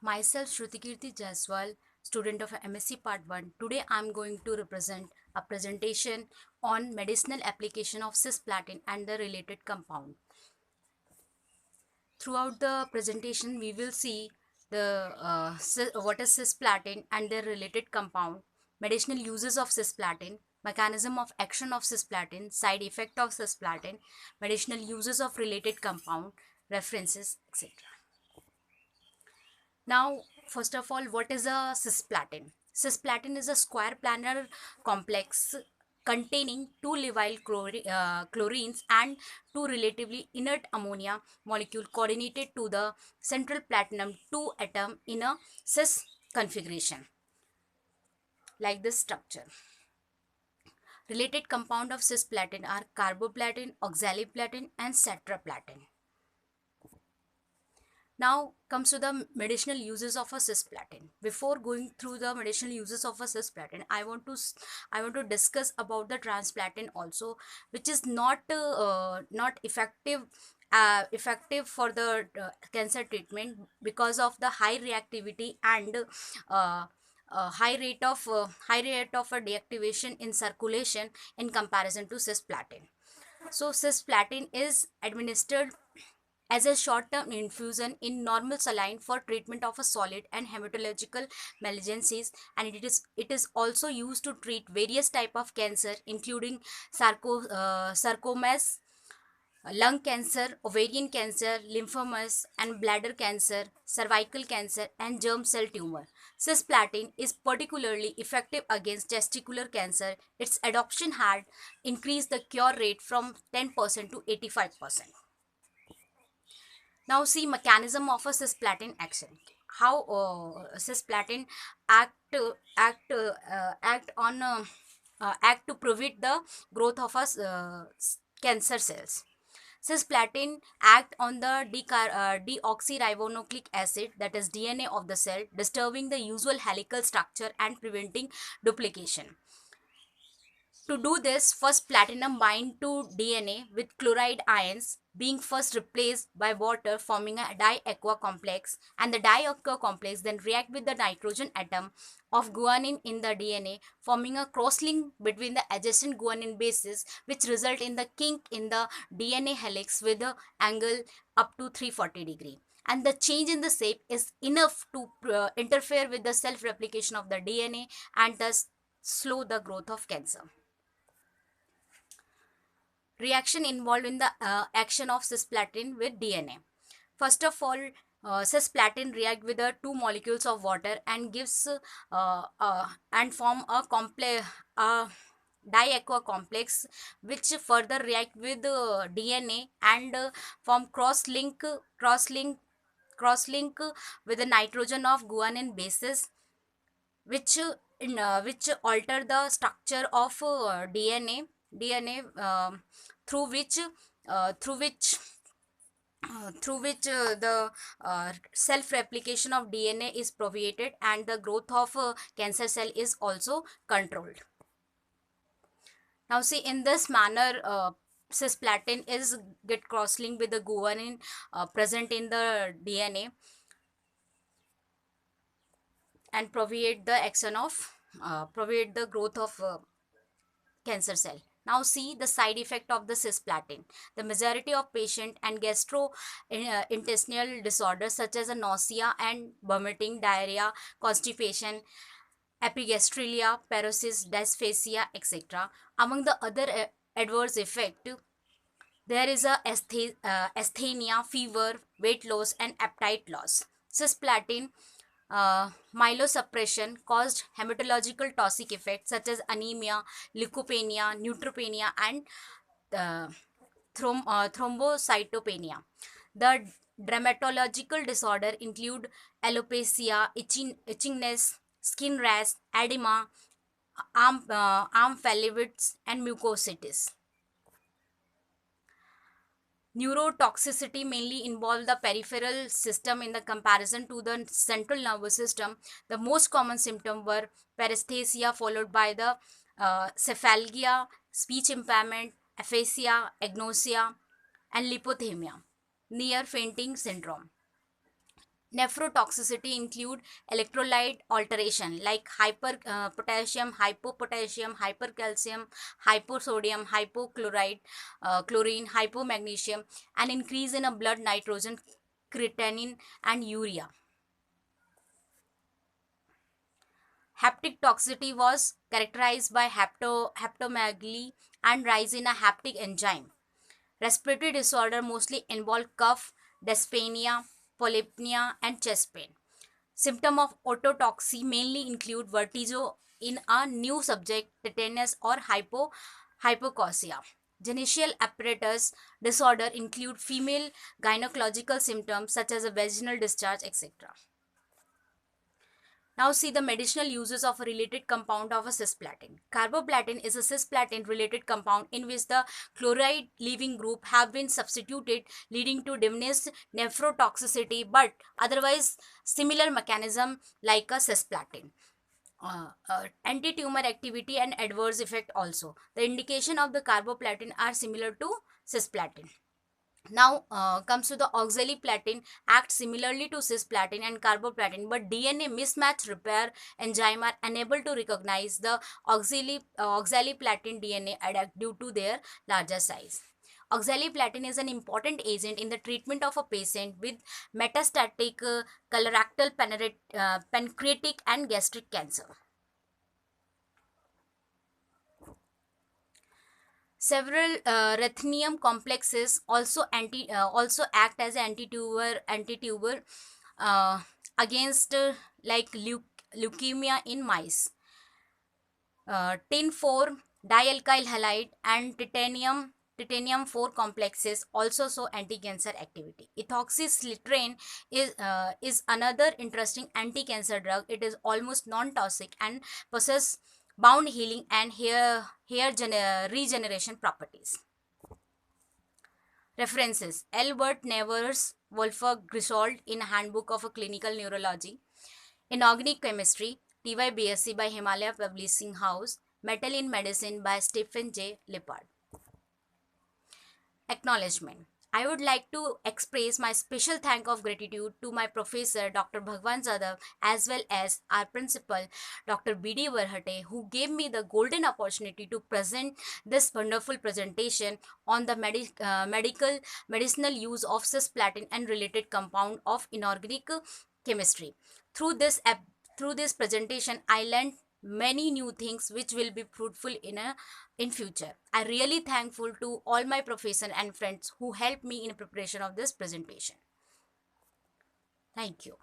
Myself Shrutikirti Jaiswal, student of MSc Part 1. Today I am going to represent a presentation on medicinal application of cisplatin and the related compound. Throughout the presentation we will see what is cisplatin and their related compound, medicinal uses of cisplatin, mechanism of action of cisplatin, side effect of cisplatin, medicinal uses of related compound, references, etc. Now, first of all, what is a cisplatin? Cisplatin is a square planar complex containing two levyl chlorines and two relatively inert ammonia molecule coordinated to the central platinum 2 atom in a cis configuration, like this structure. Related compound of cisplatin are carboplatin, oxaliplatin, and cetraplatin. Now comes to the medicinal uses of a cisplatin. Before going through the medicinal uses of a cisplatin, I want to discuss about the transplatin also, which is not effective for the cancer treatment because of the high reactivity and uh, high rate of deactivation in circulation in comparison to cisplatin. So cisplatin is administered as a short-term infusion in normal saline for treatment of a solid and hematological malignancies, and it is also used to treat various type of cancer including sarcomas, lung cancer, ovarian cancer, lymphomas, and bladder cancer, cervical cancer, and germ cell tumor. Cisplatin is particularly effective against testicular cancer. Its adoption had increased the cure rate from 10% to 85%. Now see mechanism of a cisplatin action. How cisplatin act act to prevent the growth of cancer cells. Cisplatin act on the deoxyribonucleic acid, that is DNA of the cell, disturbing the usual helical structure and preventing duplication. To do this, first platinum bind to DNA with chloride ions being first replaced by water, forming a diaqua complex, and the diaqua complex then react with the nitrogen atom of guanine in the DNA, forming a crosslink between the adjacent guanine bases, which result in the kink in the DNA helix with the angle up to 340 degree. And the change in the shape is enough to interfere with the self replication of the DNA and thus slow the growth of cancer. Reaction involved in the action of cisplatin with DNA. First of all, cisplatin react with the two molecules of water and gives and form a complex diaqua complex, which further react with DNA and form cross link with the nitrogen of guanine bases, which alter the structure of DNA through which uh, through which the self replication of DNA is propagated and the growth of cancer cell is also controlled. Now see, in this manner cisplatin is get cross linked with the guanine present in the DNA and propagate the growth of cancer cell. Now see the side effect of the cisplatin. The majority of patient and gastrointestinal disorders such as a nausea and vomiting, diarrhea, constipation, epigastremia, parosis, dysphagia, etc. Among the other adverse effect, there is a asthenia, fever, weight loss, and appetite loss. Cisplatin myelosuppression caused hematological toxic effects such as anemia, leukopenia, neutropenia, and uh, thrombocytopenia. The dermatological disorder include alopecia, itchiness, skin rash, edema, arm flavitis, and mucositis. Neurotoxicity mainly involve the peripheral system in the comparison to the central nervous system. The most common symptoms were paresthesia followed by the cephalgia, speech impairment, aphasia, agnosia, and lipothamia, near fainting syndrome. Nephrotoxicity include electrolyte alteration like potassium, hypopotassium, hypercalcium, hyposodium, hypochlorite, chlorine, hypomagnesium, and increase in a blood nitrogen, creatinine, and urea. Haptic toxicity was characterized by hepatomegaly and rise in a haptic enzyme. Respiratory disorder mostly involve cough, dyspnea, polypnea, and chest pain. Symptoms of ototoxy mainly include vertigo in a new subject, tetanus, or hypocausia. Genital apparatus disorder include female gynecological symptoms such as a vaginal discharge, etc. Now see the medicinal uses of a related compound of a cisplatin. Carboplatin is a cisplatin related compound in which the chloride leaving group have been substituted, leading to diminished nephrotoxicity but otherwise similar mechanism like a cisplatin. Anti-tumor activity and adverse effect also. The indication of the carboplatin are similar to cisplatin. Now comes to the oxaliplatin, acts similarly to cisplatin and carboplatin, but DNA mismatch repair enzyme are unable to recognize the oxaliplatin DNA adapt due to their larger size. Oxaliplatin is an important agent in the treatment of a patient with metastatic colorectal, pancreatic, and gastric cancer. Several ruthenium complexes also act as anti-tumor against leukemia in mice. Tin 4 dialkyl halide and titanium 4 complexes also show anti-cancer activity. Ethoxycitrine is another interesting anti-cancer drug. It is almost non-toxic and possesses bound healing and regeneration properties. References: Albert Nevers, Wolfgang Griswold in Handbook of a Clinical Neurology, Inorganic Chemistry, TY BSc by Himalaya Publishing House, Metal in Medicine by Stephen J. Lippard. Acknowledgement. I would like to express my special thank of gratitude to my professor Dr. Bhagwan Zadav as well as our principal Dr. B.D. Varhate, who gave me the golden opportunity to present this wonderful presentation on the medicinal use of cisplatin and related compound of inorganic chemistry. Through this through this presentation, I learned many new things which will be fruitful in future. I really thankful to all my professor and friends who helped me in preparation of this presentation. Thank you.